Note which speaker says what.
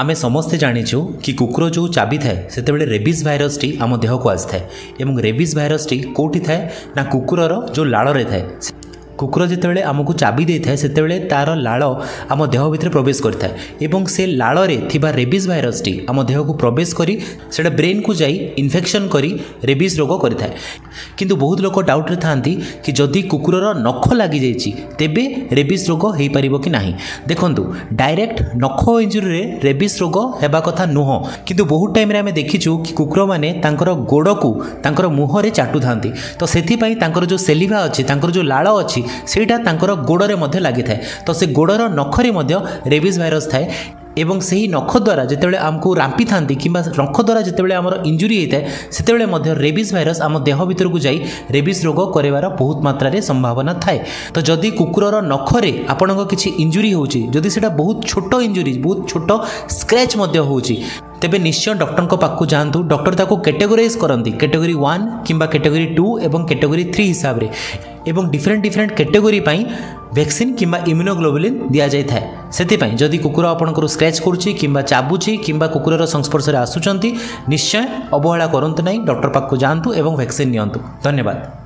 Speaker 1: आमे समस्ते जानिछु कि कुकुर जो चाबी थाए से रेबिस भाइरस टी आम देह को आसी थाए एवं रेबिस भाइरस टी कोठी थाए ना कुकुरर जो लाଳରେ थाए। कुकुर जितेबाला आमको चाबी दे था से तार लाड़ आम देह भितर प्रवेश करता है से लाଳରେ थिबा रेबिस भाइरस टी आम देह को प्रवेश करी सेटा ब्रेन को जाई इन्फेक्शन करी रेबिस रोग करता है। किंतु बहुत लोग डाउट रे थांती कि जदि कुकुरर नख लगी जाइछि तेबे रेबिस रोग हो पारिबो कि नाही। देखंतु डायरेक्ट नख इंजुरी रे रेबिस रोग हेबा कथा नुह, किंतु बहुत टाइम रे आमे देखिछु कि कुकुर माने तांकर गोड़ को तांकर मुह रे चाटु थांती तो सेथि पई तांकर जो सेलिभा अछि तांकर जो लाड़ अछि सेटा तांकर गोड़े मध्य लगी थाए तो से गोड़र नखरे मध्य रेबिस भाइरस थाए एवं सही नख द्वारा जितेबाला आमको रांपी था कि नख द्वारा जितेबाला आमर इंजुरी होता है सेतेबाला मध्य रेबिस भाइरस आम देह भीतर को जाई रेबिस रोग करार बहुत मात्रा संभावना थाए। तो जदि कुकुरर नखरे आपण किसी इंजुरी होची जदि सेटा बहुत छोट इंजुरी बहुत छोट स्क्रैच मध्य होची तेबे निश्चय डॉक्टर को पाखु जातु। डॉक्टर ताको कैटेगोराइज करती कैटेगरी 1 किंबा कैटेगरी 2 एवं कैटेगरी 3 हिसाब रे एवं डिफरेंट कैटेगरी पाई वैक्सीन किंबा इम्यूनोग्लोबुलिन दिया जाय थाए। सेतिपाई जदि कुकुर आपणकर स्क्रैच करुच्ची किंबा चाबुची किंबा कुकुरर संस्पर्श रे आसुचंती निश्चय अवहेला करंतु नहीं, डॉक्टर पाखु जातु एवं वैक्सीन नियंतु। धन्यवाद।